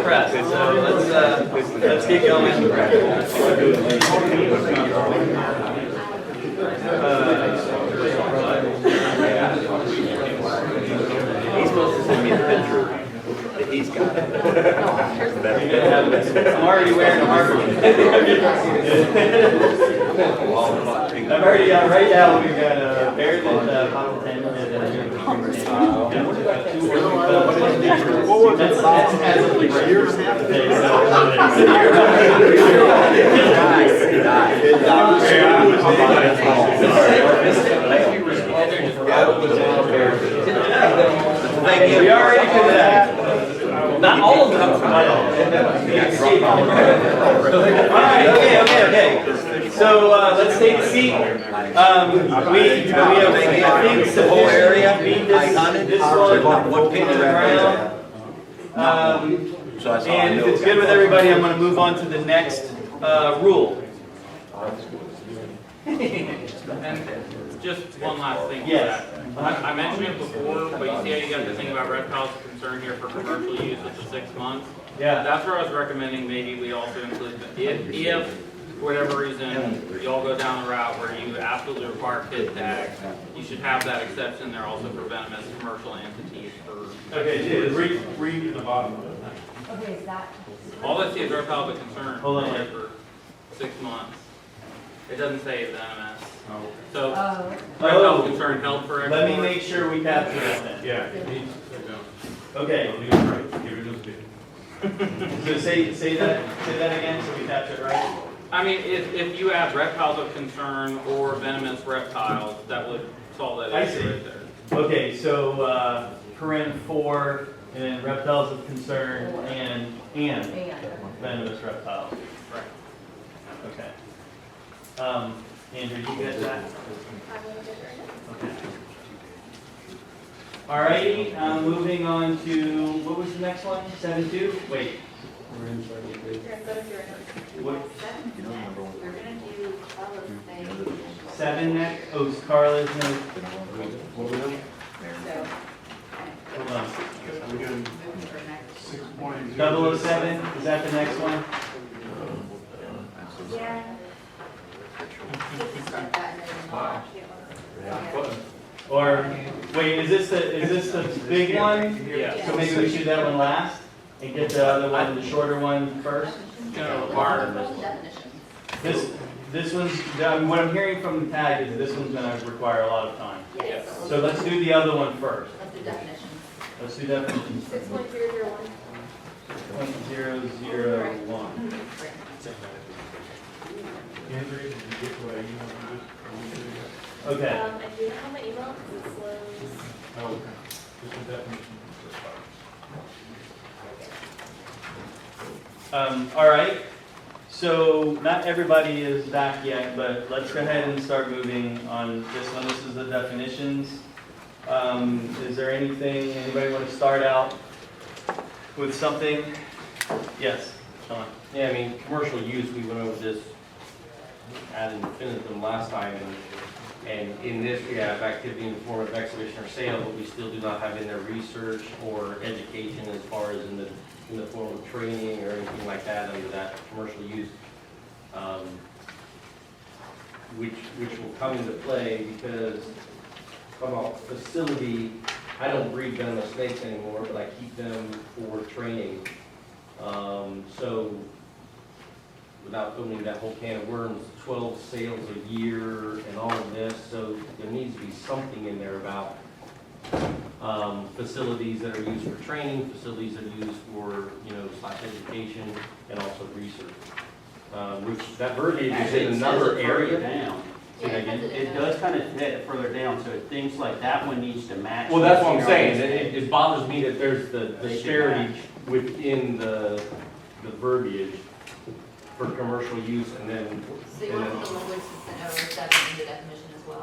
pressed, so let's get going. He's supposed to send me a picture that he's got. I'm already wearing a Harvard. I've already got, right now we've got bear that bottle 10 we already did that. Not all of them. Okay. So let's take a seat. We have, I think, the whole area. This one, what pin the ground. And if it's good with everybody, I'm going to move on to the next rule. And just one last thing. Yes. I mentioned it before, but you see how you got the thing about reptiles of concern here for commercial use at the 6 months? Yeah. That's where I was recommending maybe we also include, if for whatever reason, y'all go down the route where you absolutely require kit tags, you should have that exception there also for venomous commercial entities for. Okay, read the bottom of it. Okay, is that? All that see is reptiles of concern Hold on. for 6 months. It doesn't say venomous. Oh. So, Oh. reptiles of concern held for export. Let me make sure we capture that then. Yeah, it needs to go. Okay. Leave it right, give it to the bid. So say that again so we capture it right. I mean, if you add reptiles of concern or venomous reptiles, that would solve that I issue see. right there. Okay, so paren 4 and then reptiles of concern and venomous reptiles. Right. Okay. Andrew, you get that? Okay. Alrighty, moving on to, what was the next one? 7-2? Wait. What? We're gonna do Carla's thing. 7 next? Oh, Carla's next. So, Hold on. We're doing moving for next. 6.0. 007, is that the next one? Yeah. Start that and then. Or, wait, is this the big one? Yeah. So maybe we should do that one last and get the other one, the shorter one first? Gonna require, Definitions. This one's, what I'm hearing from the tag is this one's gonna require a lot of time. Yes. So let's do the other one first. Let's do definitions. Let's do definitions. 6.001. 6.001. Andrew, did you get what I emailed you? Okay. I do have my email because it slows. Oh, okay. Just a definition. All right. So not everybody is back yet, but let's go ahead and start moving on this one. This is the definitions. Is there anything, anybody want to start out with something? Yes, Sean. Yeah, I mean, commercial use, we went over this ad infinitum last time, and in this we have activity in the form of exhibition or sale, but we still do not have in there research or education as far as in the form of training or anything like that under that commercial use, which will come into play because from a facility, I don't breed venomous snakes anymore, but I keep them for training. So without opening that whole can of worms, 12 sales a year and all of this, so there needs to be something in there about facilities that are used for training, facilities that are used for, /education, and also research. Which that verbiage is in another area. Down. Yeah, it has it in It does kind of fit further down, so things like that one needs to match. Well, that's what I'm the saying, CRS. it bothers me that there's the They should disparity match. within the verbiage for commercial use and then. So you want to put the 6.007 in the definition as well?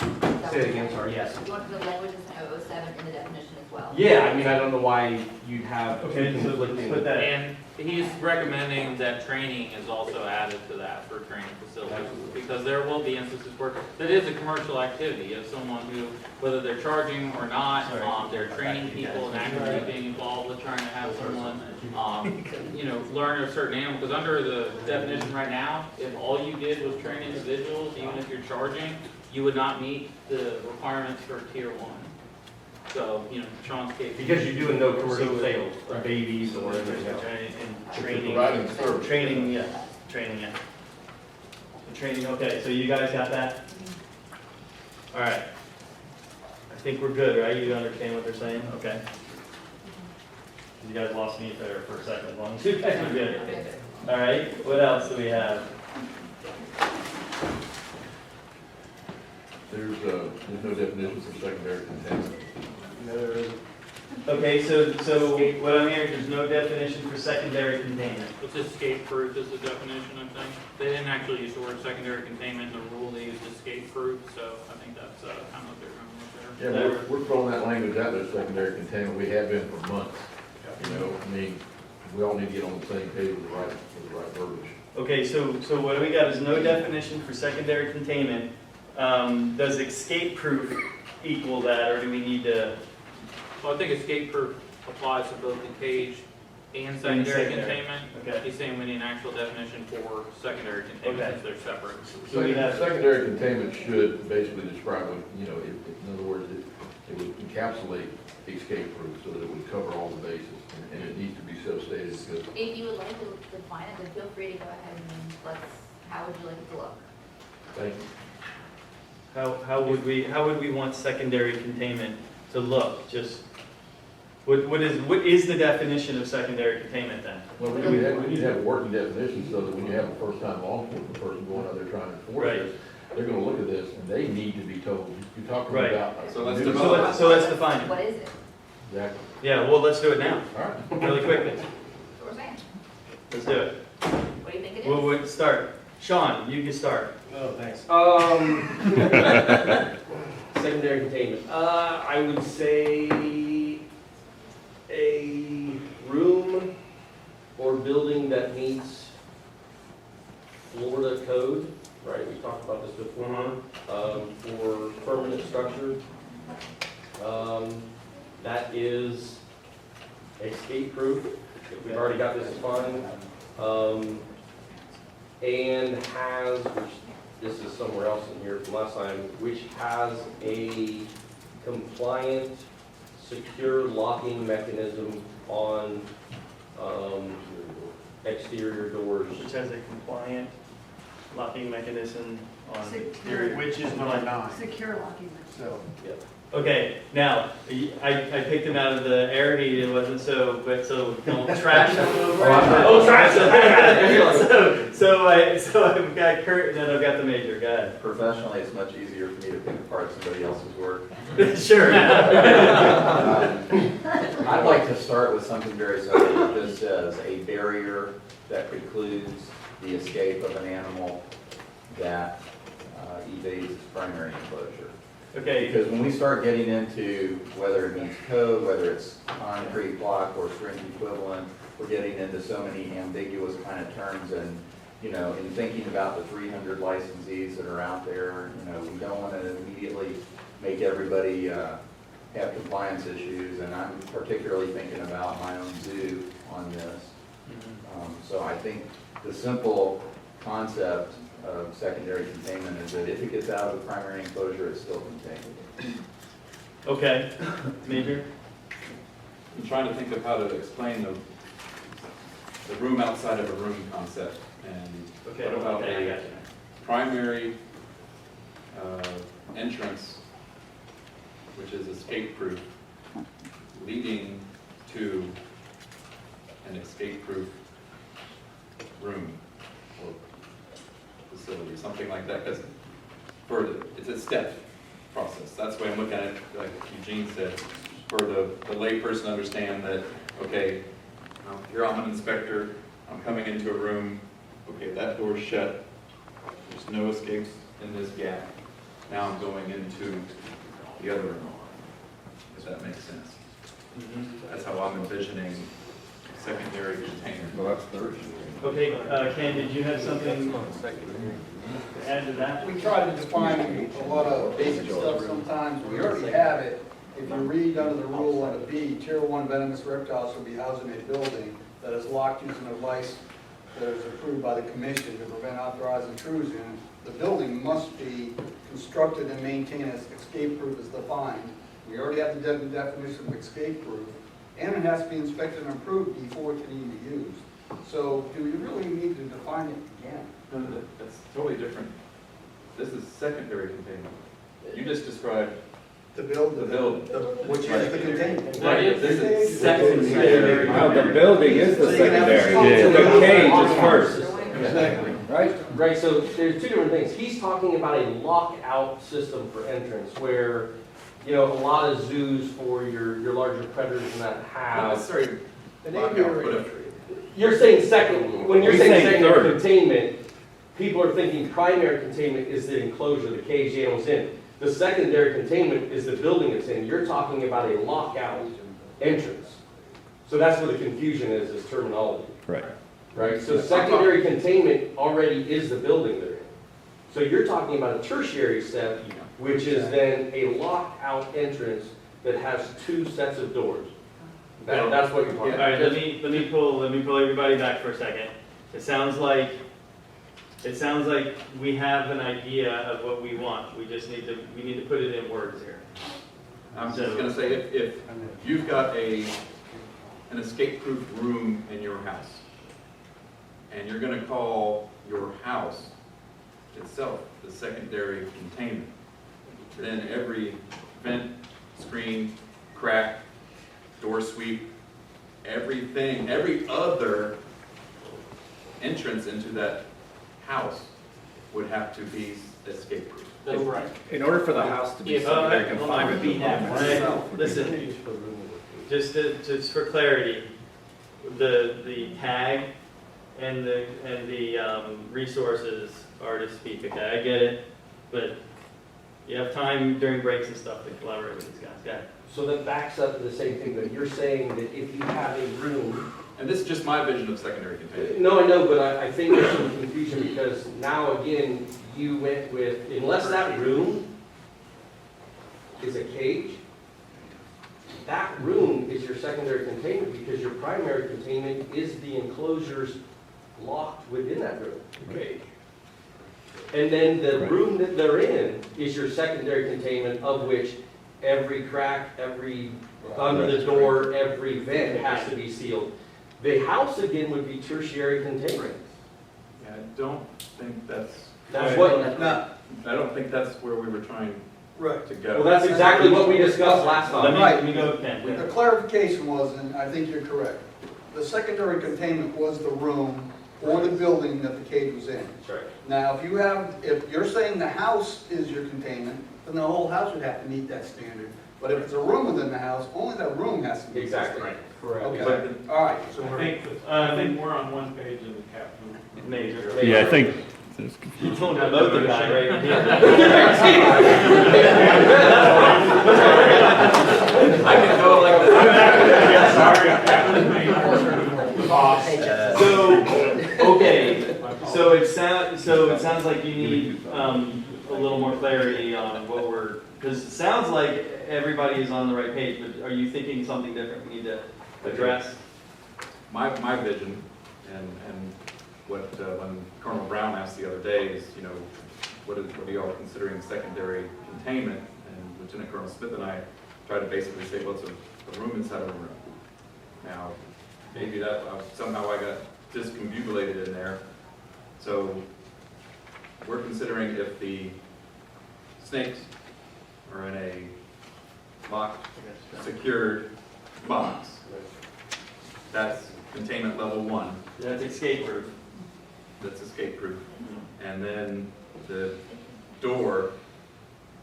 Say it again, sorry, yes. You want the language in 007 in the definition as well? Yeah, I mean, I don't know why you'd have two Okay, so let's conflicting. put that. And he's recommending that training is also added to that for training facilities, because there will be instances where that is a commercial activity of someone who, whether they're charging or not, they're training people and actively being involved with trying to have someone, learn a certain animal, because under the definition right now, if all you did was train individuals, even if you're charging, you would not meet the requirements for tier 1. So, Sean's case. Because you're doing no commercial So- sales, or babies or And anything else. training, training, yeah, training, yeah. The training, okay, so you guys got that? All right. I think we're good, right? You understand what they're saying? Okay. You guys lost me there for a second, as long as you guys are good. All right, what else do we have? There's no definition for secondary contaminant. Okay, so what I'm hearing, there's no definition for secondary containment. It's escape-proof is the definition, I think. They didn't actually use the word secondary containment in the rule, they used escape-proof, so I think that's kind of what they're going with there. Yeah, we're throwing that language out there, secondary containment, we have been for months. I mean, we all need to get on the same page with the right verbiage. Okay, so what do we got is no definition for secondary containment. Does escape-proof equal that, or do we need to? Well, I think escape-proof applies to both the cage and secondary secondary. containment. Okay. He's saying we need an actual definition for secondary containment Okay. since they're separate. So we have- Secondary containment should basically describe, in other words, it would encapsulate escape proof so that it would cover all the bases, and it needs to be so stated because If you would like to define it, then feel free to go ahead and how would you like it to look? thank you. How would we want secondary containment to look? Just what is the definition of secondary containment then? Well, we need to have a working definition so that when you have a first-time law enforcement person going out there trying to enforce Right. this, they're gonna look at this and they need to be told. You're talking Right. about. So let's new- develop- So let's define it. What is it? Exactly. Yeah, well, let's do it now, All right. really quickly. That's what we're saying. Let's do it. What do you think it is? We'll start. Sean, you can start. Oh, thanks. Secondary containment, I would say a room or building that meets Florida code, right, we talked about this before, for permanent structure. That is escape proof, we've already got this defined. And has, which this is somewhere else in here from last time, which has a compliant, secure locking mechanism on exterior doors. Which has a compliant locking mechanism on Secure. exterior. Which is number 9. Secure locking. So, Okay, now, I picked him out of the air, it wasn't so don't trash him over. Oh, trash him! So I've got Kurt, and then I've got the major, go ahead. Professionally, it's much easier for me to pick apart somebody else's work. Sure. I'd like to start with something very simple, that just says a barrier that precludes the escape of an animal that evades its primary enclosure. Okay, Because when we start getting into whether it means code, whether it's concrete block or string equivalent, we're getting into so many ambiguous kind of terms, and, in thinking about the 300 licensees that are out there, we don't want to immediately make everybody have compliance issues, and I'm particularly thinking about my own zoo on this. So I think the simple concept of secondary containment is that if it gets out of the primary enclosure, it's still contained. okay, major? I'm trying to think of how to explain the room outside of a room concept. And Okay, what about okay, I a got you. primary entrance, which is escape-proof, leading to an escape-proof room or facility, something like that, because it's a step process. That's the way I'm looking at it, like Eugene said, for the layperson to understand that, okay, here I'm an inspector, I'm coming into a room, okay, that door's shut, there's no escapes in this gap. now I'm going into the other room, if that makes sense. That's how I'm envisioning secondary container. Well, that's third. Okay, Ken, did you have something to add to that? We try to define a lot of basic stuff sometimes, we already have it. If you read under the rule under B, Tier 1 venomous reptiles shall be housed in a building that is locked using a device that is approved by the commission to prevent unauthorized intrusion. The building must be constructed and maintained as escape-proof as defined. We already have the definition of escape-proof, and it has to be inspected and approved before it can even be used. So do we really need to define it again? No, that's totally different. This is secondary containment. You just described To build the building. which is the containment. That is This is Secondary. No, the building is the secondary. The cage is first, Exactly. right? Right, so there's two different things. He's talking about a lockout system for entrance where, you know, a lot of zoos for your larger predators and that Not have. necessarily An lockout, aviary but entry. You're saying second, when you're He's saying saying secondary third. containment, people are thinking primary containment is the enclosure, the cage the animal's in. The secondary containment is the building it's in. You're talking about a lockout entrance. So that's where the confusion is terminology. Right. Right, so secondary containment already is the building they're in. So you're talking about a tertiary step, which is then a locked-out entrance that has two sets of doors. That's what you're talking All about. right, let me pull everybody back for a second. It sounds like we have an idea of what we want. We need to put it in words here. I'm just gonna say, if you've got an escape-proof room in your house, and you're gonna call your house itself the secondary containment, then every vent, screen, crack, door sweep, everything, every other entrance into that house would have to be escape-proof. That's right. In order for the house to be Yes, secondary hold confinement. Right, listen, just for clarity, the tag and the resources are to speak, okay, I get it, but you have time during breaks and stuff to collaborate with these guys, okay? So that backs up to the same thing, that you're saying that if you have a room. And this is just my vision of secondary containment. No, I know, but I think there's some confusion because now again, you went with, unless that room is a cage, that room is your secondary containment because your primary containment is the enclosures locked within that room. Okay. And then the room that they're in is your secondary containment, of which every crack, every under the door, every vent has to be sealed. The house again would be tertiary containment. Yeah, I don't think that's No, I don't think that's where we were trying right. to go. Well, that's exactly what we discussed last time. Let me go with Ken. The clarification was, and I think you're correct, the secondary containment was the room or the building that the cage was in. That's right. Now, if you're saying the house is your containment, then the whole house would have to meet that standard. But if it's a room within the house, only that room has to meet that Exactly. standard. Correct. Okay, all right. So I I think we're on one page in the caption. Major. Yeah, I think. You told me about the guy right here. I can go like that. So, okay, so it sounds like you need, a little more clarity on what we're, because it sounds like everybody is on the right page, but are you thinking something different we need to address? My vision, and what, when Colonel Brown asked the other day is, you know, what are y'all considering secondary containment? And Lieutenant Colonel Smith and I tried to basically say, well, it's a room inside of a room. Now, maybe that, somehow I got discombobulated in there. So, we're considering if the snakes are in a locked, secured box, that's containment level 1. That's escape proof. That's escape proof. And then the door,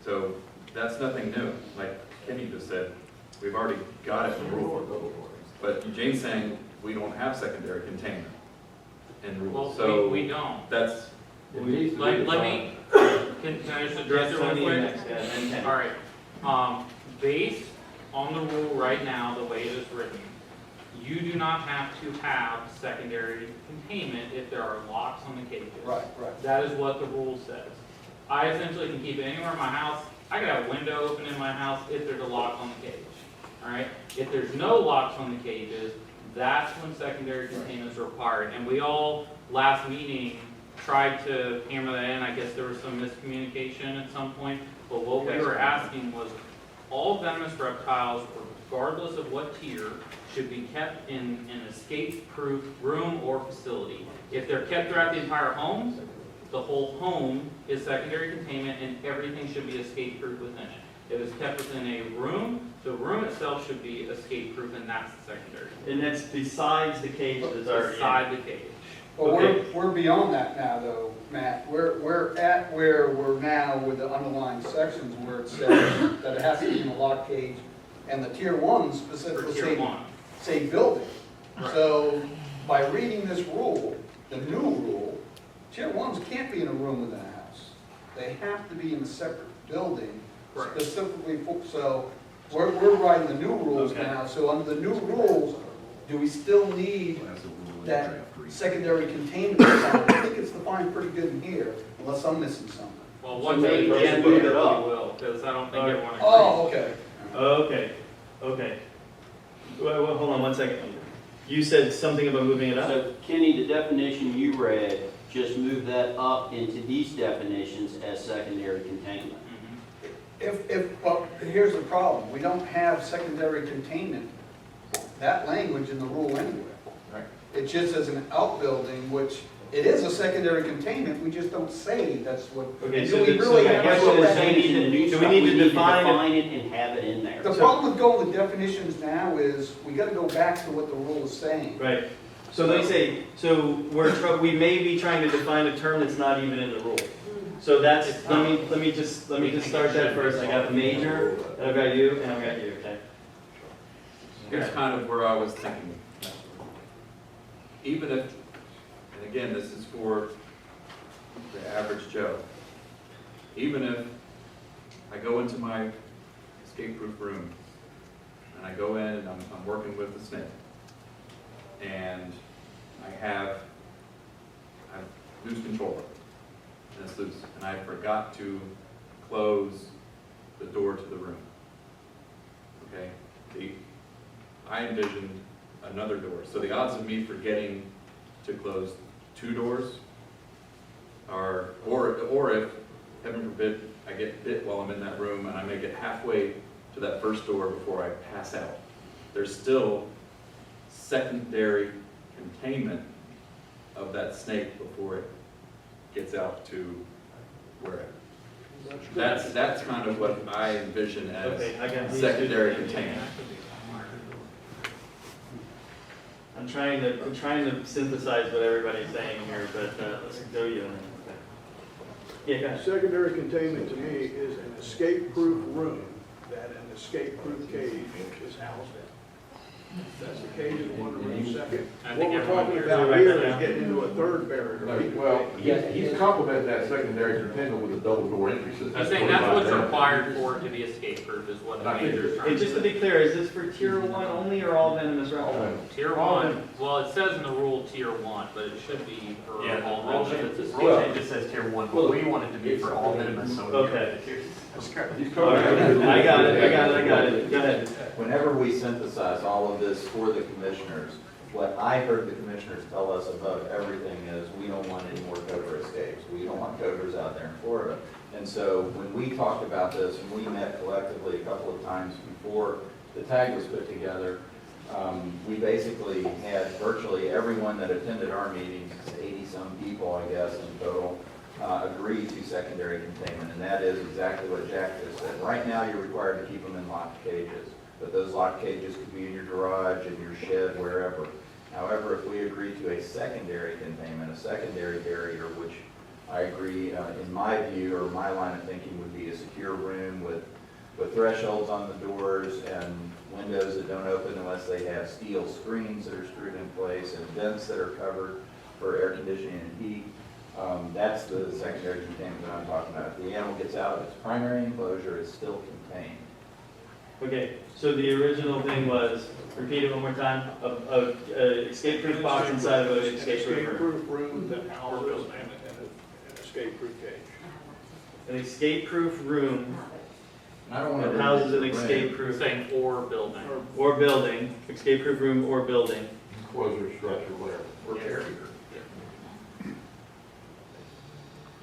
so that's nothing new. Like Kenny just said, we've already got it in rule. But Jane's saying we don't have secondary containment in Well, rules. So we don't. that's, Let me, can I just address it real Tony quick? next, yeah, and then Ken. All right, based on the rule right now, the way it is written, you do not have to have secondary containment if there are locks on the cages. Right. That is what the rule says. I essentially can keep it anywhere in my house. I could have a window open in my house if there's a lock on the cage. All right? If there's no locks on the cages, that's when secondary containment is required. And we all, last meeting, tried to hammer that in. I guess there was some miscommunication at some point. But what we were asking was all venomous reptiles, regardless of what tier, should be kept in an escape-proof room or facility. If they're kept throughout the entire home, the whole home is secondary containment and everything should be escape-proof within it. If it's kept within a room, the room itself should be escape-proof and that's the secondary. And that's besides the cage that's already in. Beside the cage. But Okay. we're beyond that now, though, Matt. We're at where we're now with the underlying sections where it says that it has to be in a lock cage, and the tier ones For specifically tier one. say building. Right. So by reading this rule, the new rule, tier ones can't be in a room within a house. They have to be in a separate building Correct. specifically for, so we're writing the new rules Okay. now. So under the new rules, do we still need that secondary containment? I think it's defined pretty good in here, unless I'm missing something. Well, So once maybe we just get move there, it we up. will, because I don't think everyone agrees. Oh, okay. Okay. Well, hold on one second. You said something about moving it up? So Kenny, the definition you read, just move that up into these definitions as secondary containment. Mhm. Well, here's the problem, we don't have secondary containment, that language in the rule anywhere. Right. It just says an outbuilding, which it is a secondary containment, we just don't say that's what. Okay, do so we the- really so I have guess to what put we're that saying in? In the new Do we stuff, need to we need to define it? define it and have it in there. The problem with going with definitions now is, we gotta go back to what the rule is saying. Right. So let me say, so we may be trying to define a term that's not even in the rule. So that's, let me just start that first. I got the major, and I've got you, and I've got you, okay? Here's kind of where I was thinking. Even if, and again, this is for the average Joe, even if I go into my escape-proof room, and I go in and I'm working with the snake, and I lose control of it, and it's loose, and I forgot to close the door to the room. Okay? I envisioned another door. So the odds of me forgetting to close two doors are, or if, heaven forbid, I get bit while I'm in that room and I make it halfway to that first door before I pass out, there's still secondary containment of that snake before it gets out to wherever. That's kind of what I envision as Okay, I got these secondary two. containment. I'm trying to synthesize what everybody's saying here, but let's go you. Yeah, go ahead. Secondary containment to me is an escape-proof room that an escape-proof cage is housed in. That's the cage in one room. Second, I what think we're everyone talking hears about it. here is getting into a third barrier. Well, he's complementing that secondary containment with a double door entry system. I'm saying that's what's required for it to be escape-proof is what the I think major is Hey, trying to just to say. be clear, is this for tier 1 only or all venomous reptiles? Tier one, well, it says in the rule tier one, but it should be for Yeah, all the rule venomous. change, It's rule escape. change just says tier one, but we want it to be for all venomous, so. Okay. That's correct. He's All right, covering I got it. Go ahead. Whenever we synthesize all of this for the commissioners, what I heard the commissioners tell us above everything is, we don't want any more cobra escapes. We don't want cobras out there in Florida. And so when we talked about this, and we met collectively a couple of times before the tag was put together, we basically had virtually everyone that attended our meetings, 80-some people, I guess, in total, agree to secondary containment, and that is exactly what Jack just said. Right now, you're required to keep them in locked cages, but those locked cages could be in your garage, in your shed, wherever. However, if we agree to a secondary containment, a secondary barrier, which I agree, in my view, or my line of thinking, would be a secure room with thresholds on the doors and windows that don't open unless they have steel screens that are screwed in place and vents that are covered for air conditioning and heat. That's the secondary containment that I'm talking about. If the animal gets out of its primary enclosure, it's still contained. Okay, so the original thing was, repeat it one more time, a escape-proof box inside of an escape-proof room. Escape-proof room that houses an escape-proof cage. An escape-proof room I don't want that to. houses an escape-proof, Saying or building. or building, escape-proof room or building. Enclosure structure, whatever. Or carrier.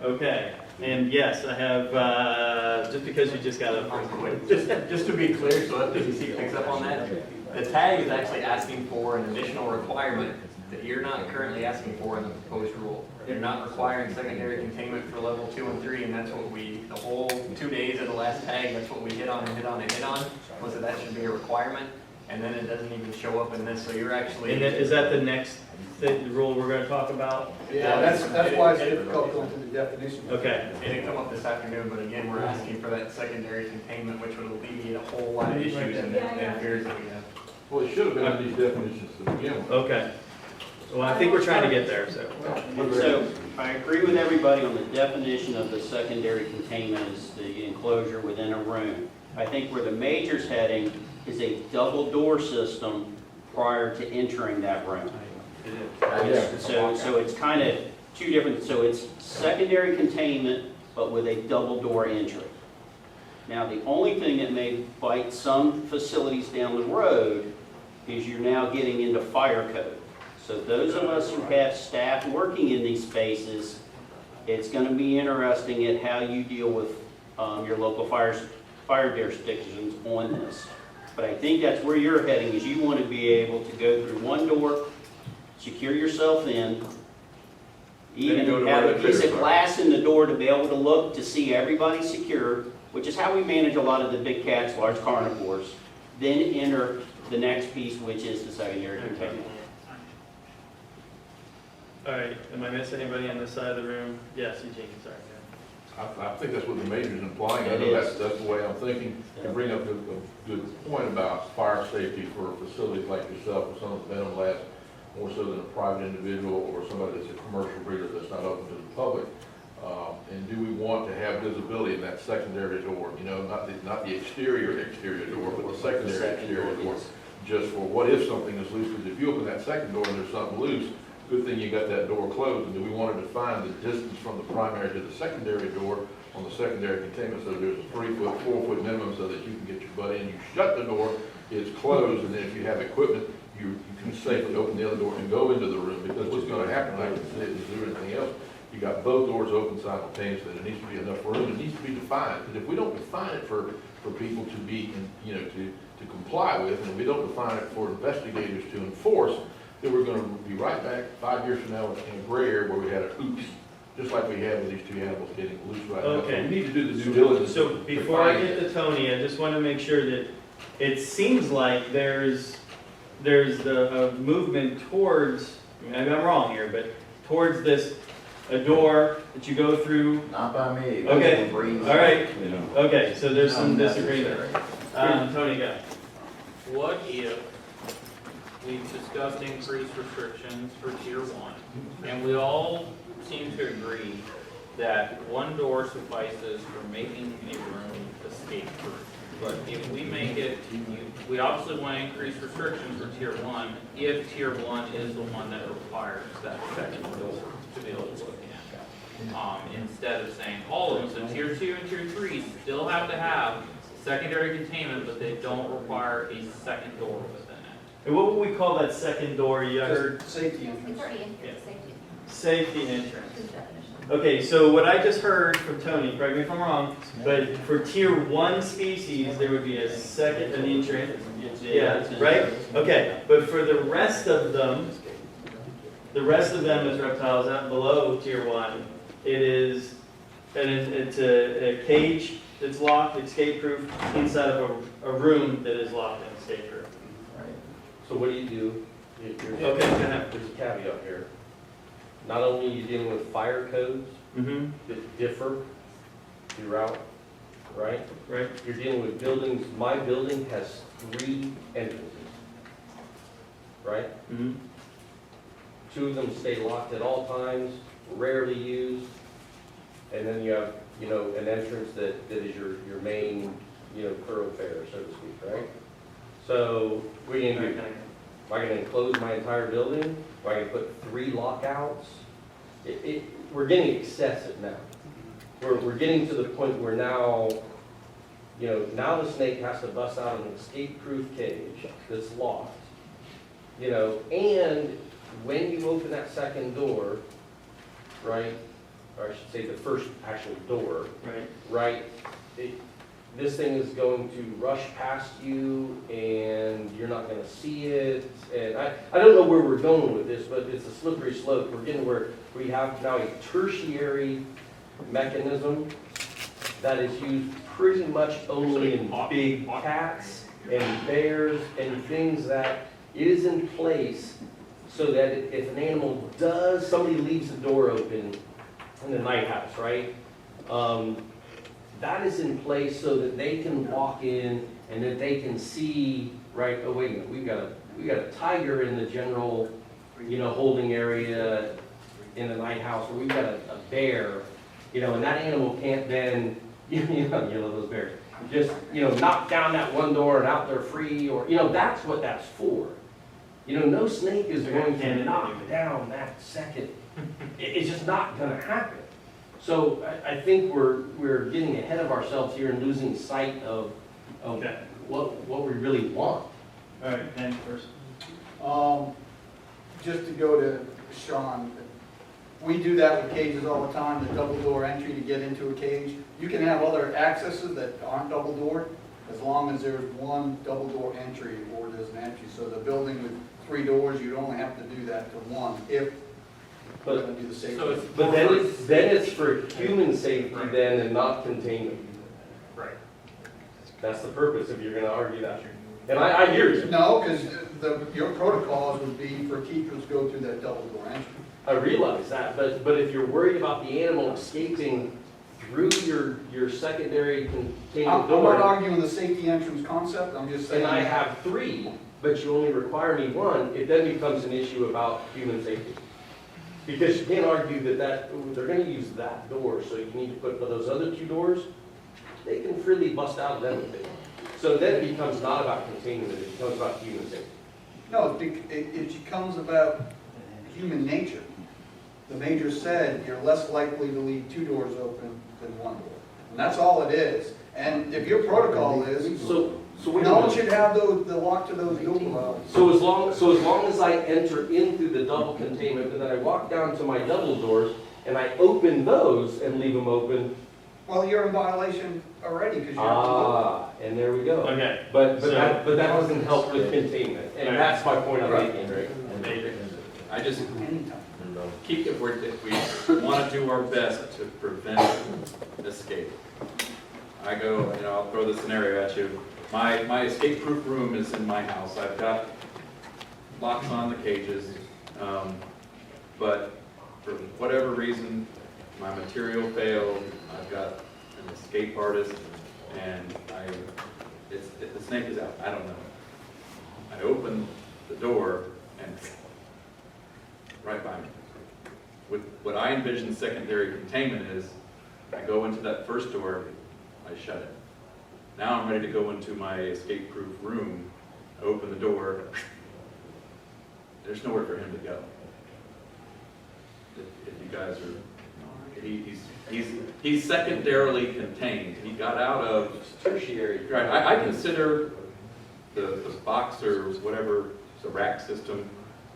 Okay, and yes, I have, just because you just got up. Just to be clear, so that PCC picks up on that, the tag is actually asking for an additional requirement that you're not currently asking for in the proposed rule. You're not requiring secondary containment for level 2 and 3, and that's what we, the whole 2 days of the last tag, that's what we hit on and hit on and hit on, was that should be a requirement, and then it doesn't even show up in this, so you're actually. And is that the next rule we're gonna talk about? Yeah, that's why it's difficult going through the definition. Okay. It didn't come up this afternoon, but again, we're asking for that secondary containment, which would alleviate a whole lot of issues and fears that we have. Well, it should have been in these definitions to begin with. Okay. Well, I think we're trying to get there, so. So I agree with everybody on the definition of the secondary containment is the enclosure within a room. I think where the major's heading is a double door system prior to entering that room. So it's kind of two different, so it's secondary containment, but with a double door entry. Now, the only thing that may bite some facilities down the road is you're now getting into fire code. So those of us who have staff working in these spaces, it's going to be interesting at how you deal with your local fire jurisdictions on this. But I think that's where you're heading, is you want to be able to go through one door, secure yourself in, even go to have where a the piece of triggers are. glass in the door to be able to look to see everybody secure, which is how we manage a lot of the big cats, large carnivores. Then enter the next piece, which is the secondary containment. All right, am I missing anybody on this side of the room? Yes, Eugene, sorry. I think that's what the major's implying. I It know is. that's the way I'm thinking. You bring up a good point about fire safety for facilities like yourself, or some of the venom labs, more so than a private individual or somebody that's a commercial breeder that's not open to the public. And do we want to have visibility in that secondary door? You know, not the exterior door, but the secondary exterior door. Just for what if something is loose? Because if you open that second door and there's something loose, good thing you got that door closed. And do we want to define the distance from the primary to the secondary door on the secondary containment, so there's a 3-foot, 4-foot minimum so that you can get your butt in. You shut the door, it's closed, and then if you have equipment, you can safely open the other door and go into the room, because what's going to happen, like I said, is there anything else, you got both doors open simultaneously. There needs to be enough room. It needs to be defined, because if we don't define it for people to be, to comply with, and we don't define it for investigators to enforce, then we're going to be right back 5 years from now in a gray area where we had a oops, just like we had with these two animals getting loose right now. Okay. So we need to do the due diligence. So before I define get it. to Tony, I just want to make sure that it seems like there's a movement towards, maybe I'm wrong here, but towards this, a door that you go through. Not by me. Okay, Breeze. all right, You know. okay, so there's some disagreement. Unnecessary. Tony, go. What if we've discussed increased restrictions for tier 1, and we all seem to agree that one door suffices for making a room escape-proof. But if we make it, we obviously want to increase restrictions for tier 1, if tier 1 is the one that requires that second door to be able to look in. Instead of saying all of them, so tier 2 and tier 3 still have to have secondary containment, but they don't require a second door within it. And what would we call that second door? You heard Safety It's entrance. already in Yeah. here, safety. safety entrance. Good definition. Okay, so what I just heard from Tony, correct me if I'm wrong, but for tier 1 species, there would be a second, an entrance. Yeah, right? Okay, but for the rest of them as reptiles out below tier 1, it is, and it's a cage that's locked, escape-proof, inside of a room that is locked and escape-proof. So what do you do? You're- Okay, go ahead. There's a caveat here. Not only are you dealing with fire codes Mm-hmm, that differ throughout, right? right? You're dealing with buildings, my building has 3 entrances, right? Mm-hmm. 2 of them stay locked at all times, rarely used. And then you have, you know, an entrance that is your main, you know, thoroughfare, so to speak, right? So, what are you gonna do? Am I gonna enclose my entire building? Am I gonna put 3 lockouts? We're getting excessive now. We're getting to the point where now, you know, now the snake has to bust out an escape-proof cage that's locked. You know, and when you open that second door, right, or I should say the first actual door, right, this thing is going to rush past you and you're not gonna see it. And I don't know where we're going with this, but it's a slippery slope. We're getting where we have now a tertiary mechanism that is used pretty much only in big cats and bears and things that is in place so that if an animal does, somebody leaves the door open in the night house, right? That is in place so that they can walk in and that they can see, right, oh wait a minute, we got a tiger in the general, you know, holding area in the night house, or we've got a bear, you know, and that animal can't then, you know those bears, just, you know, knock down that one door and out there free, or, you know, that's what that's for. You know, no snake is going to knock down that second. It's just not gonna happen. So I think we're getting ahead of ourselves here and losing sight of what we really want. All right, and first. Just to go to Sean, we do that with cages all the time, the double door entry to get into a cage. You can have other accesses that aren't double doored, as long as there's one double door entry or there's an entry. So the building with 3 doors, you'd only have to do that to one if we're gonna do the safety. So it's But then it's for human safety then and not containment. right. That's the purpose if you're gonna argue that. And I hear you. No, because your protocols would be for keepers to go through that double door entry. I realize that, but if you're worried about the animal escaping through your secondary containment I'm not door, arguing the safety entrance concept, I'm just saying. and I have 3, but you only require me 1, it then becomes an issue about human safety. Because you can't argue that they're gonna use that door, so you need to put those other 2 doors, they can freely bust out of them if they want. So then it becomes not about containment, it becomes about human safety. No, it becomes about human nature. The major said you're less likely to leave 2 doors open than 1 door. And that's all it is. And if your protocol is, So wait a no one minute. should have the lock to those doors. So as long as I enter in through the double containment, and then I walk down to my double doors, and I open those and leave them open, Well, you're in violation already because you're. and there we go. Okay. But So- that doesn't help with containment, and that's my point I'm making, right? I just Anytime. keep it where we want to do our best to prevent escape. I go, you know, I'll throw the scenario at you. My escape-proof room is in my house. I've got locks on the cages, but for whatever reason, my material failed. I've got an escape artist, and the snake is out. I don't know. I open the door, and right by me. With what I envision secondary containment is, I go into that first door, I shut it. Now I'm ready to go into my escape-proof room, I open the door, there's nowhere for him to go. If you guys are, he's secondarily contained. He got out of Tertiary. right. I consider the box or whatever, the rack system,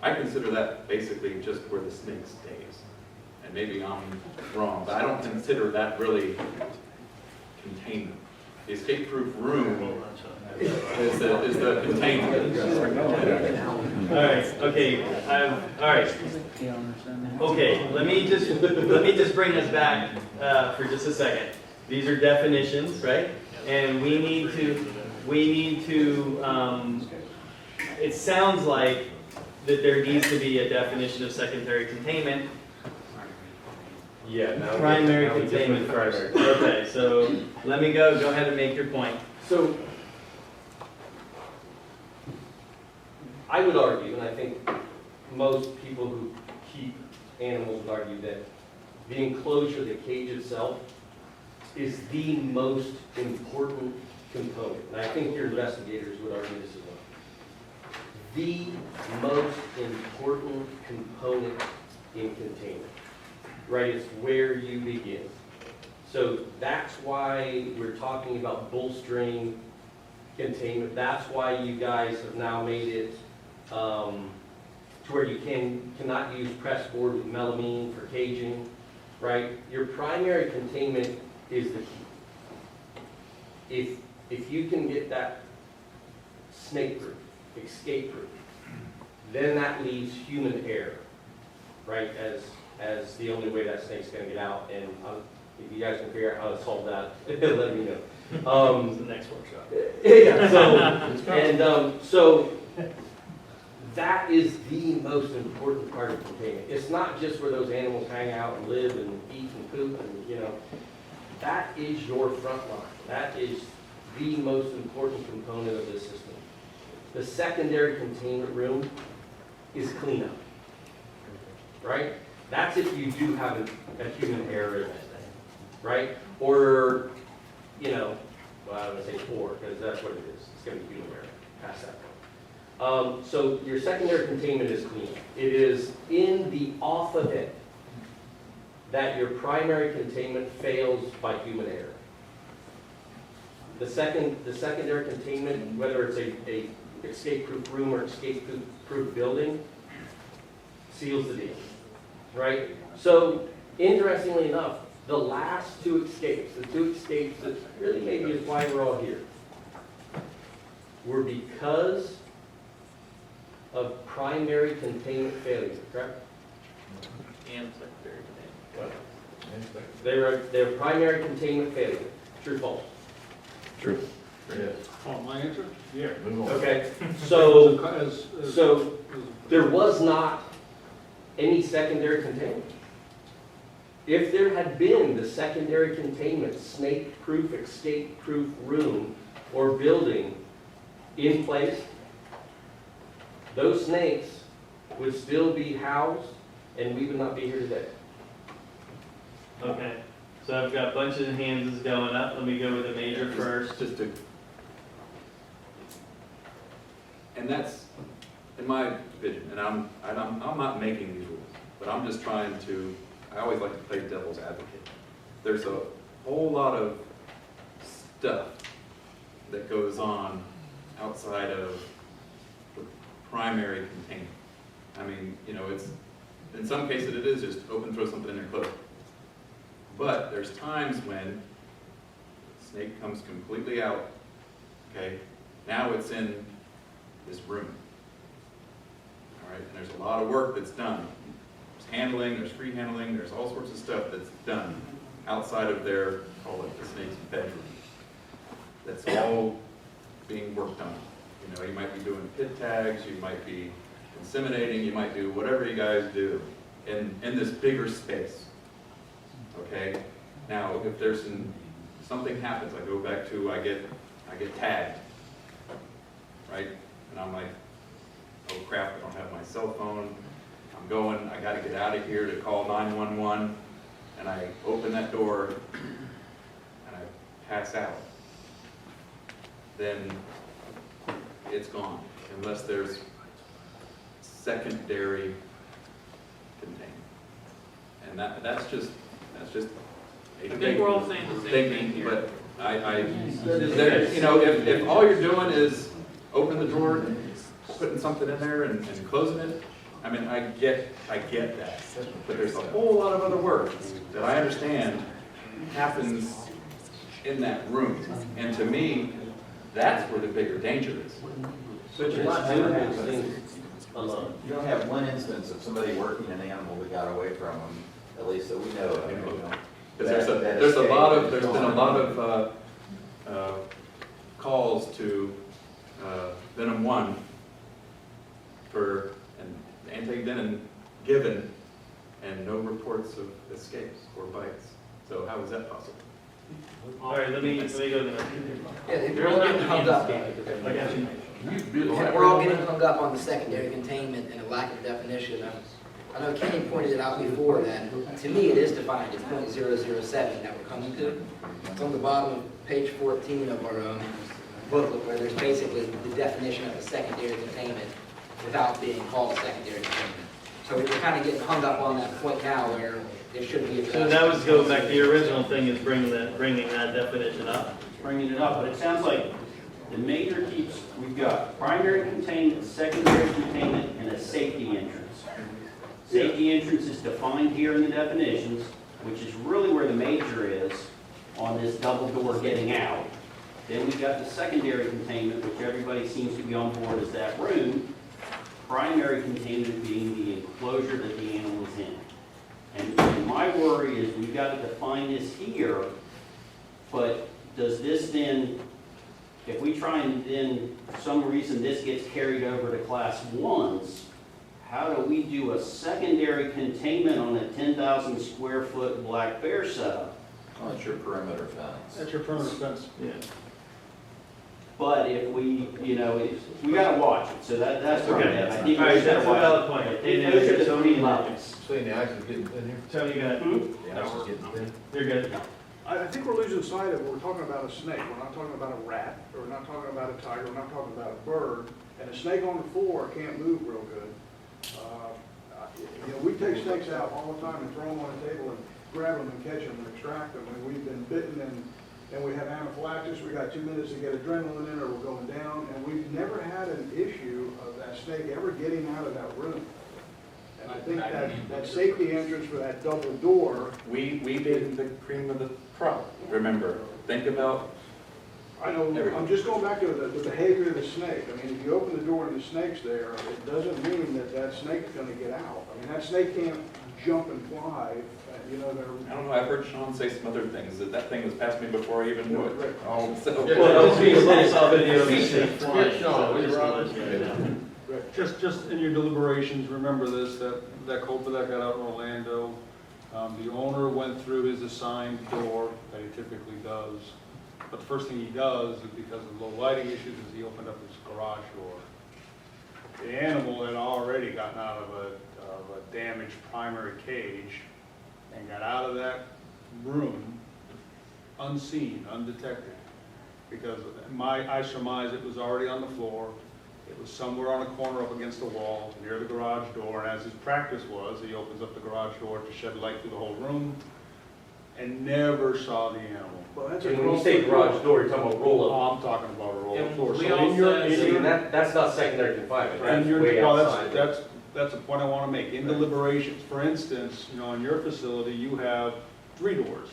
I consider that basically just where the snake stays. And maybe I'm wrong, but I don't consider that really containment. The escape-proof room is the containment. All right, okay, all right. Okay, let me just bring us back for just a second. These are definitions, right? And we need to, it sounds like that there needs to be a definition of secondary containment. Yeah. Now Primary now we just containment went first. primary. Okay, so let me go ahead and make your point. So, I would argue, and I think most people who keep animals would argue that the enclosure, the cage itself, is the most important component. And I think your investigators would argue this as well. The most important component in containment, right? It's where you begin. So that's why we're talking about bolstering containment. That's why you guys have now made it to where you cannot use press board with melamine for caging, right? Your primary containment is the key. If you can get that snake-proof, escape-proof, then that leaves human error, right, as the only way that snake's gonna get out. And if you guys can figure out how to solve that, let me know. The next workshop. Yeah, so that is the most important part of containment. It's not just where those animals hang out and live and eat and poop and, you know, that is your front line. That is the most important component of this system. The secondary containment room is cleanup, right? That's if you do have a human error in that thing, right? Or, you know, well, I would say 4, because that's what it is. It's going to be human error, past that point. So your secondary containment is cleanup. It is in the off event that your primary containment fails by human error. The secondary containment, whether it's a escape-proof room or escape-proof building, seals the deal, right? So, interestingly enough, the last 2 escapes, the 2 escapes that really maybe is why we're all here, were because of primary containment failure, correct? And secondary containment. They were primary containment failure. True, false? True. Oh, my answer? Yeah. Move on. Okay, so So, there was not any secondary containment. If there had been the secondary containment, snake-proof, escape-proof room or building in place, those snakes would still be housed and we would not be here today. Okay, so I've got a bunch of hands going up. Let me go with the major first. And that's, in my vision, and I'm not making these rules, but I'm just trying to, I always like to play devil's advocate. There's a whole lot of stuff that goes on outside of the primary containment. I mean, you know, it's, in some cases it is just open, throw something in there, close. But there's times when the snake comes completely out, okay? Now it's in this room. All right, and there's a lot of work that's done. There's handling, there's free handling, there's all sorts of stuff that's done outside of their, call it the snake's bedroom. That's all being worked on. You know, you might be doing pit tags, you might be inseminating, you might do whatever you guys do in this bigger space. Okay? Now, if there's something happens, I go back to, I get tagged, right? And I'm like, oh crap, I don't have my cell phone. I'm going, I gotta get out of here to call 911. And I open that door and I pass out. Then it's gone, unless there's secondary containment. And that's just a I think we're all saying the same thing here. But you know, if all you're doing is open the drawer, putting something in there and closing it, I mean, I get that. But there's a whole lot of other work that I understand happens in that room. And to me, that's where the bigger danger is. But you're not doing those things alone. You don't have one instance of somebody working an animal that got away from them, at least that we know of. You know. Because there's been a lot of calls to Venom 1 for an antivenin given and no reports of escapes or bites. So how is that possible? All right, let me go to the next. Yeah, we're all getting hung up. We're all getting hung up on the secondary containment and a lack of definition. I know Kenny pointed it out before that, to me, it is defined as .007 that we're coming to. It's on the bottom of page 14 of our booklet, where there's basically the definition of a secondary containment without being called a secondary containment. So we're kind of getting hung up on that point now where it should be addressed. So that was going back to the original thing, is bringing that definition up. Bringing it up, but it sounds like the major keeps, we've got primary containment, secondary containment, and a safety entrance. Safety entrance is defined here in the definitions, which is really where the major is on this double door getting out. Then we've got the secondary containment, which everybody seems to be on board as that room. Primary containment being the enclosure that the animal is in. And my worry is we've got to define this here, but does this then, if we try and then, for some reason, this gets carried over to class 1s, how do we do a secondary containment on a 10,000 square foot black bear setup? Oh, it's your perimeter fence. That's your perimeter fence. Yeah. But if we, we gotta watch it, so that's where I'm at. I think All we right, should that's a watch valid it. point. Those are the three levels. Saying the ice is getting thin here? Tony, you got it? The ice is getting thin. You're good. I think we're losing sight of, we're talking about a snake, we're not talking about a rat, or we're not talking about a tiger, we're not talking about a bird, and a snake on the floor can't move real good. We take snakes out all the time and throw them on a table and grab them and catch them and extract them, and we've been bitten and we have anaphylaxis, we got 2 minutes to get adrenaline in or we're going down, and we've never had an issue of that snake ever getting out of that room. And I think that safety entrance for that double door. We did the cream of the crop. Remember, think about, I know, I'm just going back to the behavior of the snake. I mean, if you open the door and the snake's there, it doesn't mean that snake's gonna get out. I mean, that snake can't jump and fly, they're. I don't know, I've heard Sean say some other things, that thing was past me before I even knew it. Right. So, Well, I saw a video of a snake Yeah, flying, Sean, so will you just to run? let you know. Just in your deliberations, remember this, that Cobra that got out in Orlando, the owner went through his assigned door that he typically does. But the first thing he does is, because of low lighting issues, is he opened up his garage door. The animal had already gotten out of a damaged primary cage and got out of that room unseen, undetected. Because I surmise it was already on the floor. It was somewhere on a corner up against the wall near the garage door, and as his practice was, he opens up the garage door to shed light through the whole room and never saw the animal. Well, that's And when you say garage door, you're talking about roll-up. Oh, I'm talking about a roll-up And door. we So all in your, said- in See, your, that's not secondary confinement, and that's your, way well, outside. that's a point I want to make. In deliberations, for instance, in your facility, you have 3 doors.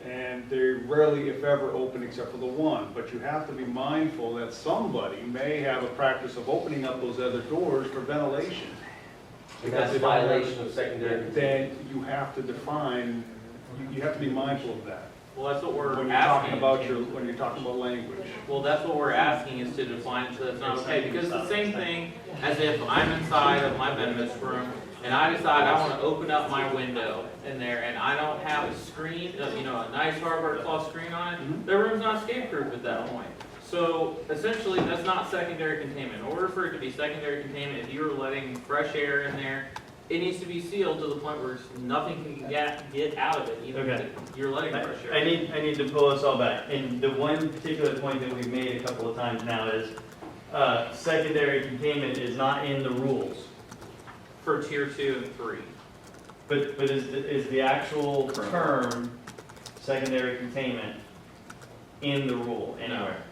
And they rarely, if ever, open except for the one. But you have to be mindful that somebody may have a practice of opening up those other doors for ventilation. And that's a violation of secondary containment. Then you have to define, you have to be mindful of that. Well, that's what we're When you're talking asking. about when you're talking about language. Well, that's what we're asking, is to define so that's not okay, because it's the same thing as if I'm inside of my venomous room and I decide I want to open up my window in there and I don't have a screen, a nice hardware cloth screen on it, the room's not escape-proof at that point. So essentially, that's not secondary containment. In order for it to be secondary containment, if you're letting fresh air in there, it needs to be sealed to the point where nothing can get out of it, even Okay. if you're letting fresh air. I need to pull us all back. And the one particular point that we've made a couple of times now is secondary containment is not in the rules. For tier 2 and 3. But is the actual term secondary containment in the rule anywhere?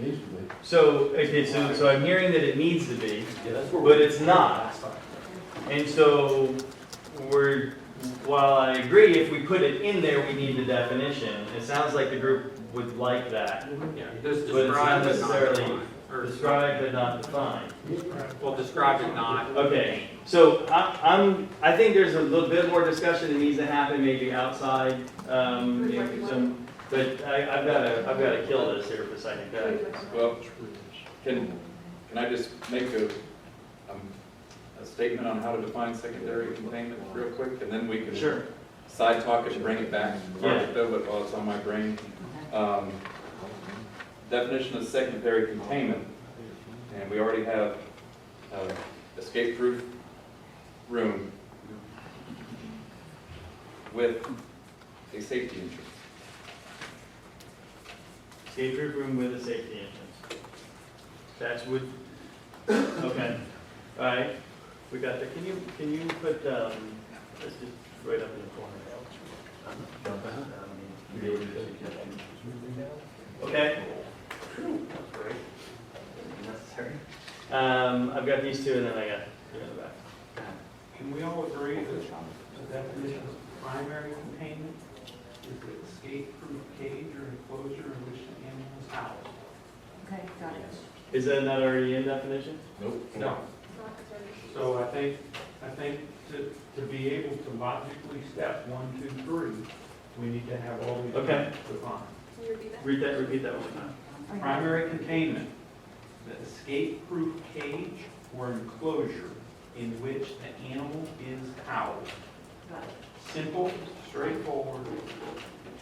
Needs to be. So, okay, so I'm hearing that it needs to be, Yeah, that's where but it's not. And so while I agree, if we put it in there, we need the definition. It sounds like the group would like that. Yeah, just But it's not describe it, not necessarily define. Or described but not defined. Well, describe it not. Okay, so I think there's a little bit more discussion that needs to happen, maybe outside, but I've gotta kill this here for a second. Go ahead. well, can I just make a statement on how to define secondary containment real quick, and then we can Sure. side talk it and bring it back. Yeah. Though, but while it's on my brain. Definition of secondary containment, and we already have escape-proof room with a safety entrance. Escape-proof room with a safety entrance. That's would, okay, all right, we got that. Can you put, let's just right up in the corner. Okay. That's great. Necessary. I've got these two and then I got two in the back. Can we all agree that the definition of primary containment is the escape-proof cage or enclosure in which the animal is housed? Okay, got it. Is that not already in definition? Nope. No. So I think to be able to logically step 1, 2, 3, we need to have all these Okay. defined. Can you repeat that? Repeat that one more time. Primary containment, the escape-proof cage or enclosure in which the animal is housed. Got it. Simple, straightforward,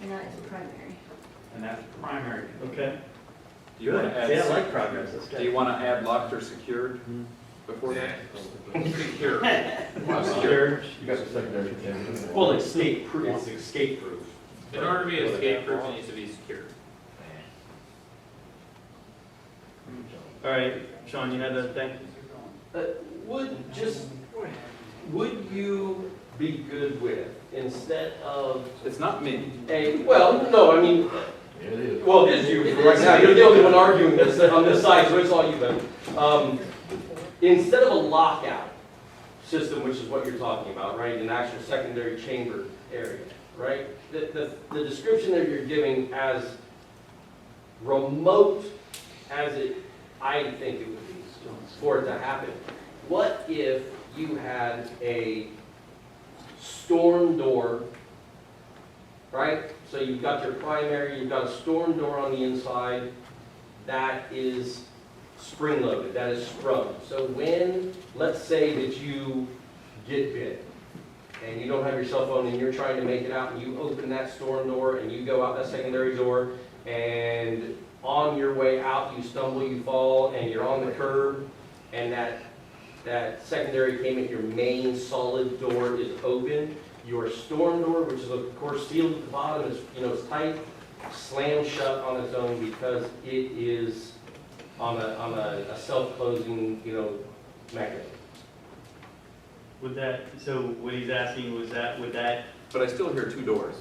And that is primary. and that's primary. Okay. Do you want to add? See, I like progress. That's Do you want to add locked or secured before that? Secure. Sure. You got the secondary containment. Well, escape-proof, it's escape-proof. In order to be escape-proof, it needs to be secure. All right, Sean, you had a thing? Would you be good with, instead of It's not me. well, no, I mean, Yeah, it is. well, it is you right now, you're the only one arguing this on this side, so it's all you then. Instead of a lockout system, which is what you're talking about, right, an actual secondary chamber area, right? The description that you're giving, as remote as I think it would be for it to happen. What if you had a storm door, right? So you've got your primary, you've got a storm door on the inside that is spring-loaded, that is sprung. So when, let's say that you get bit and you don't have your cell phone and you're trying to make it out and you open that storm door and you go out that secondary door and on your way out you stumble, you fall, and you're on the curb and that secondary payment, your main solid door is open, your storm door, which is of course sealed at the bottom, is, it's tight, slams shut on its own because it is on a self-closing, mechanism. Would that, so what he's asking was would that, But I still hear 2 doors.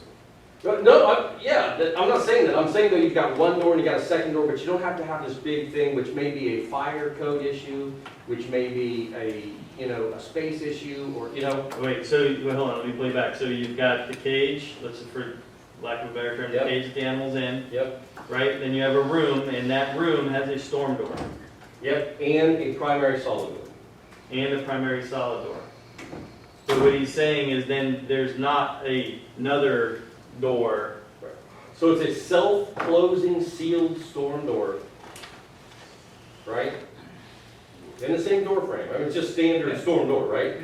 No, I'm not saying that. I'm saying that you've got one door and you got a second door, but you don't have to have this big thing, which may be a fire code issue, which may be a space issue, or, wait, so, hold on, let me play back. So you've got the cage, for lack of a better term, the Yep. cage that the animal's in, Yep, right? Then you have a room, and that room has a storm door yep, and a primary solid door. and a primary solid door. So what he's saying is then there's not another door. So it's a self-closing sealed storm door, right? In the same door frame. I mean, it's just standard storm door, right?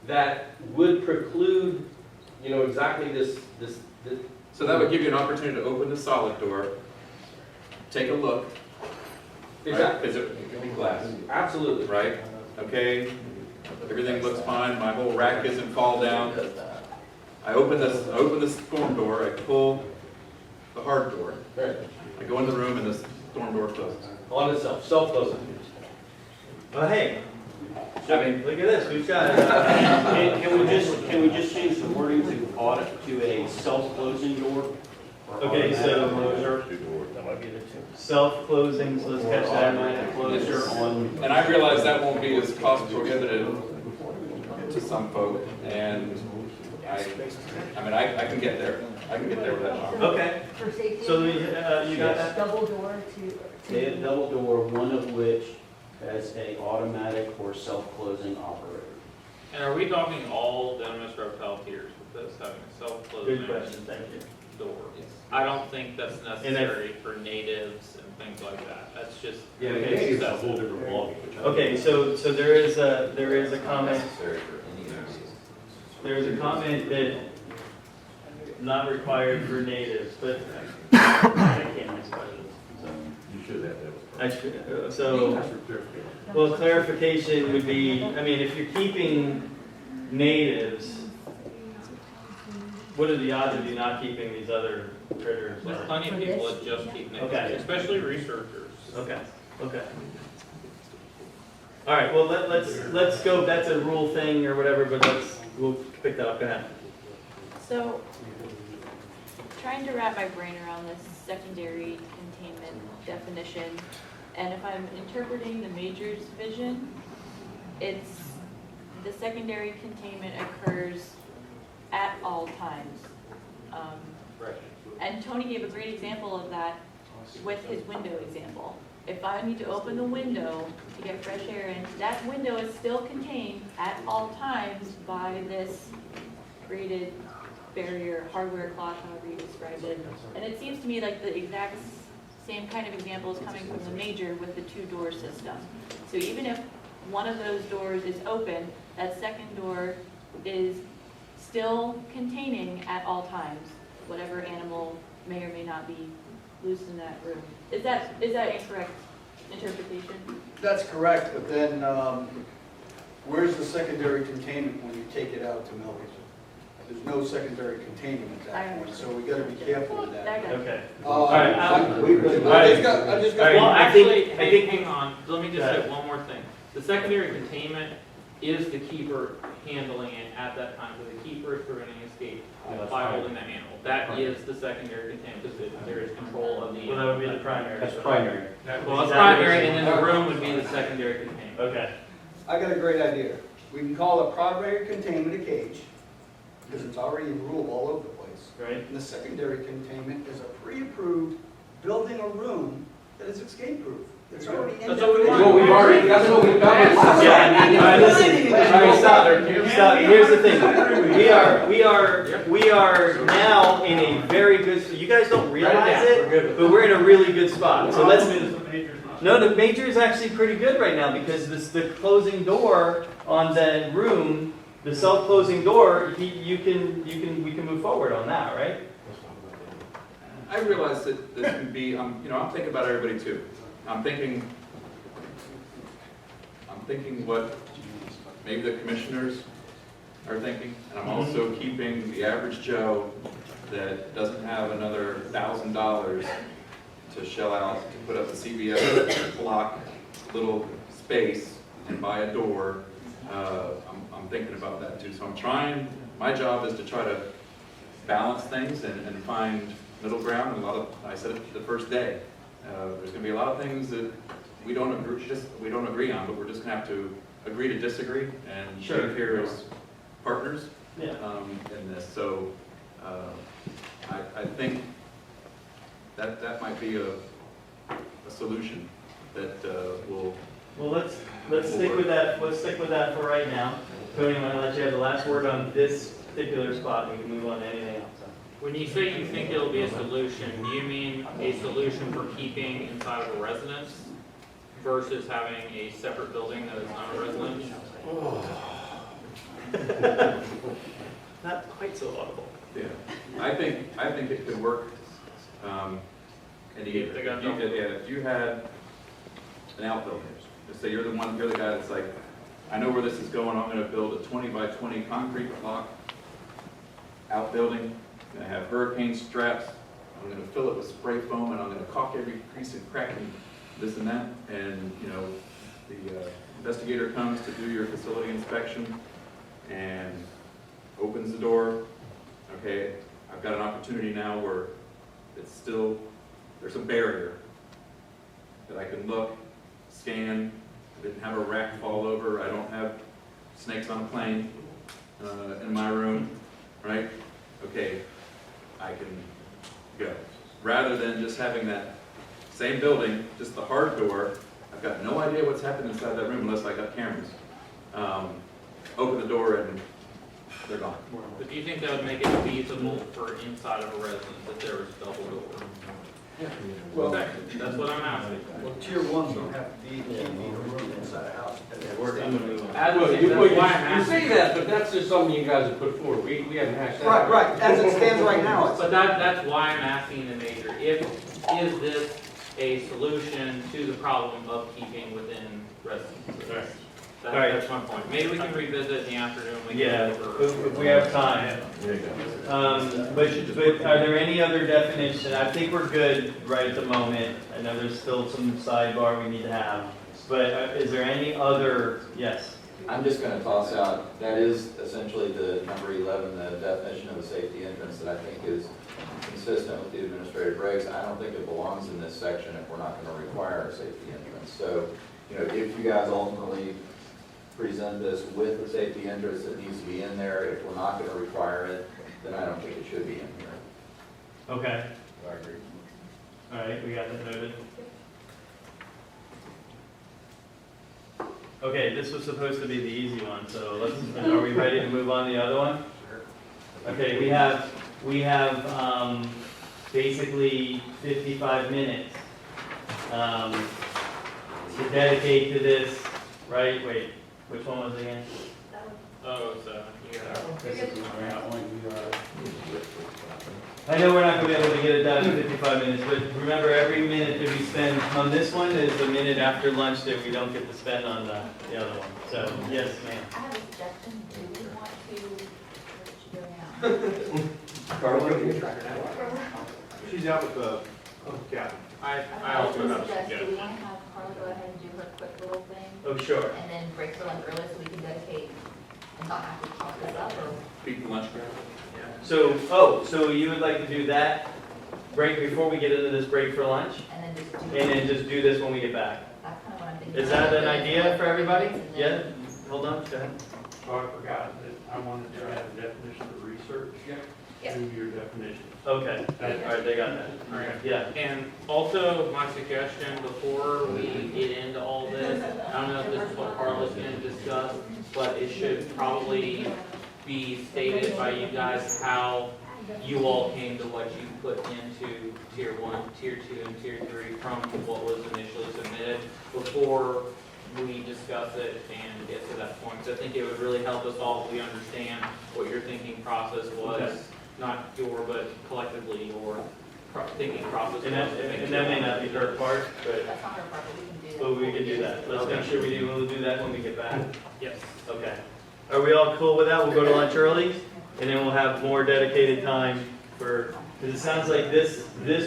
That would preclude, exactly this. So that would give you an opportunity to open the solid door, take a look. Exactly. Is it can be glass, Absolutely. right? Okay, everything looks fine, my whole rack doesn't fall down. I open this storm door, I pull the hard door. Right. I go in the room and the storm door closes. On itself, self-closing. Oh, hey, I mean, look at this, we've got Can we just change the wording to audit to a self-closing door? Or Okay, so- automatic closure? self-closing, so let's catch that. Automatic closure on. and I realize that won't be as cost prohibitive to some folk, and I can get there. I can get there with that. Okay, For safety. so you got that? Double door They to. have double door, one of which has a automatic or self-closing operator. And are we talking all venomous reptile tiers with this having a Good self-closing question, thank you. door? I don't think that's necessary for natives and things like that. That's just. Yeah, Okay, maybe That's a whole different ballgame. Okay, so there is a comment, Necessary for any of these. there's a comment that not required for natives, but I can't answer questions, so. You should have that. I should, so, well, clarification would be, I mean, if you're keeping natives, what are the odds of you not keeping these other critters? There's plenty of people that just keep natives, Okay. especially researchers. Okay, okay. All right, well, let's go, that's a rule thing or whatever, but we'll pick that up, go ahead. So, trying to wrap my brain around this secondary containment definition, and if I'm interpreting the major's vision, it's the secondary containment occurs at all times. And Tony gave a great example of that with his window example. If I need to open the window to get fresh air in, that window is still contained at all times by this graded barrier, hardware clock, however you described it. And it seems to me like the exact same kind of example is coming from the major with the two-door system. So even if one of those doors is open, that second door is still containing at all times whatever animal may or may not be loose in that room. Is that incorrect interpretation? That's correct, but then, where's the secondary containment when you take it out to milk it? There's no secondary containment at that point, so we gotta be careful with that. Okay. All right, I just got. All right, Well, I think- actually, hang on, let me just say one more thing. The secondary containment is the keeper handling it at that time, so the keeper is preventing escape by holding the animal. That is the secondary containment, because there is control of the animal. Well, that would be the primary. That's primary. Well, it's primary, and then the room would be the secondary containment. Okay. I got a great idea. We can call it primary containment a cage, because it's already in rule all over the place. Right. And the secondary containment is a pre-approved building a room that is escape-proof. It's already in there. That's what we want. Well, we've already, that's what we've done. Yeah, all right, listen, all right, stop. Here's the thing, we are now in a very good, you guys don't realize it, but we're in a really good spot, so let's. No, the major is actually pretty good right now, because the closing door on the room, the self-closing door, we can move forward on that, right? I realize that this can be, I'm thinking about everybody too. I'm thinking what maybe the commissioners are thinking, and I'm also keeping the average Joe that doesn't have another $1,000 to shell out to put up a CBS block little space and buy a door. I'm thinking about that too. So I'm trying, my job is to try to balance things and find middle ground. And I said it the first day, there's going to be a lot of things that we don't agree on, but we're just going to have to agree to disagree and live here as partners in this. So I think that might be a solution that will. Well, let's stick with that. Let's stick with that for right now. Tony, I'm gonna let you have the last word on this particular spot, and we can move on to anything else. When you say you think it'll be a solution, do you mean a solution for keeping inside of a residence versus having a separate building that is not a residence? Not quite so audible. Yeah, I think it could work. And if you had an outbuilding, let's say you're the guy that's like, I know where this is going. I'm going to build a 20 by 20 concrete block outbuilding. I'm going to have hurricane straps. I'm going to fill it with spray foam, and I'm going to caulk every crease and crack and this and that. And the investigator comes to do your facility inspection and opens the door. Okay, I've got an opportunity now where it's still, there's a barrier that I can look, scan. I didn't have a rack fall over. I don't have snakes on a plane in my room, right? Okay, I can go. Rather than just having that same building, just the hard door, I've got no idea what's happening inside that room unless I got cameras. Open the door and they're gone. But do you think that would make it feasible for inside of a residence if there was double door? Well, Okay, that's what I'm asking. well, tier ones don't have to be a room inside a house. You say that, but that's just something you guys have put forward. We haven't hashed that out. Right, as it stands right now, it's. But that's why I'm asking the major, is this a solution to the problem of keeping within residences? That- All right. That's my point. Maybe we can revisit in the afternoon. We can Yeah, go over- if we have time. There you go. But are there any other definitions? I think we're good right at the moment. I know there's still some sidebar we need to have. But is there any other, yes? I'm just gonna toss out, that is essentially the number 11, the definition of a safety entrance that I think is consistent with the administrative regs. I don't think it belongs in this section if we're not gonna require a safety entrance. So, if you guys ultimately present this with the safety entrance that needs to be in there, if we're not gonna require it, then I don't think it should be in here. Okay, I agree. all right, we got that noted. Okay, this was supposed to be the easy one, so are we ready to move on to the other one? Okay, we have basically 55 minutes to dedicate to this, right? Wait, which one was it again? That one. Oh, so, you got I know we're not gonna be able to get it done in 55 minutes, but remember, every minute that we spend on this one is a minute after lunch that we don't get to spend on the other one. So, yes, ma'am. I have a suggestion, do we want to, what should go now? Carl, She's out with the captain. I I was also gonna have a suggest, do we suggestion. want to have Carla go ahead and do her quick little thing, Oh, sure. and then break for lunch early so we can dedicate and not have to talk this up, or? Beat the lunch crowd. So you would like to do that break before we get into this break for lunch? And then just do. And then just do this when we get back? That's kind of what I'm thinking. Is that an idea for everybody? And Yeah? then- Hold on, go ahead. Oh, I forgot that I wanted to add a definition of research Yeah. to your definition. Okay, all right, they got that. All right. Yeah. And also, my suggestion, before we get into all this, I don't know if this is what Carla's gonna discuss, but it should probably be stated by you guys how you all came to what you put into tier 1, tier 2, and tier 3 from what was initially submitted before we discuss it and get to that point. So I think it would really help us all if we understand what your thinking process was, Okay. not your, but collectively your thinking process. And that may not be her part, but That's not our part, but we can do that. we can do that. Let's make sure we'll do that when we get back. Yes. Okay. Are we all cool with that? We'll go to lunch early, and then we'll have more dedicated time for, because it sounds like this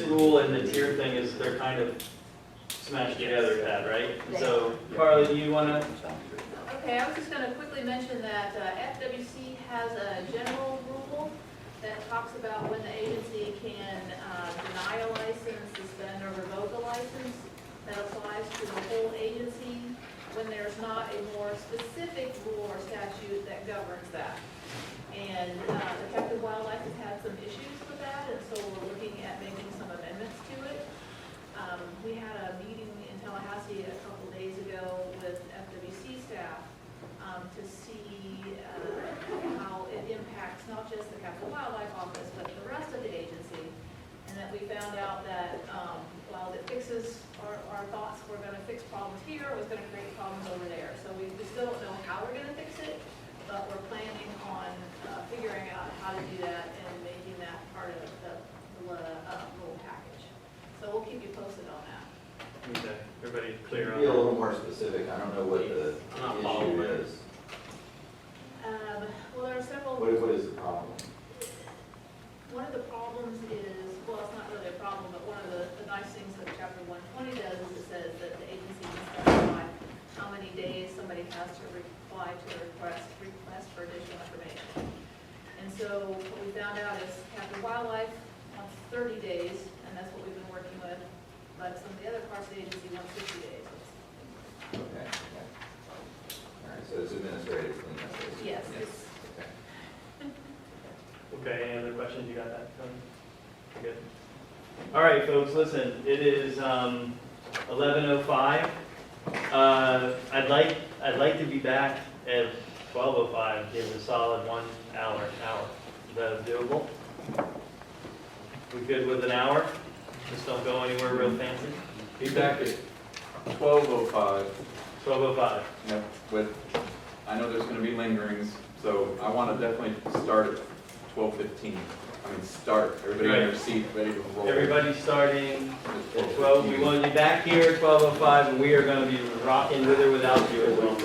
rule and the tier thing they're kind of smashed together, Tad, right? So, Carla, do you want to? Okay, I was just going to quickly mention that FWC has a general rule that talks about when the agency can deny a license, suspend or revoke a license. That applies to the whole agency when there's not a more specific rule or statute that governs that. And the Captive Wildlife has had some issues with that, and so we're looking at making some amendments to it. We had a meeting in Tallahassee a couple days ago with FWC staff to see how it impacts not just the Captive Wildlife Office, but the rest of the agency. And that we found out that while it fixes our thoughts, we're going to fix problems here, it was going to create problems over there. So we still don't know how we're going to fix it, but we're planning on figuring out how to do that and making that part of the little package. So we'll keep you posted on that. Okay, everybody clear on Be a that? little more specific, I don't know what the I'm not following issue it. is. Well, there are several. What is the problem? One of the problems is, well, it's not really a problem, but one of the nice things that Chapter 120 does is it says that the agency can specify how many days somebody has to reply to a request for additional information. And so what we found out is Captive Wildlife wants 30 days, and that's what we've been working with, but some of the other parts of the agency want 60 days. Okay. All right, so it's administrative cleanup. basically. Yes, Okay. Okay, any other questions? You got that, Tony? Good. All right, folks, listen, it is 11:05. I'd like to be back at 12:05, give it a solid 1 hour. Is that doable? We good with an hour? Just don't go anywhere real fancy? Be back at 12:05. 12:05. Yep, I know there's gonna be lingerings, so I wanna definitely start at 12:15. Start, everybody in their seat, ready to roll. Everybody starting at 12. We want you back here at 12:05, and we are going to be rocking with or without you as well.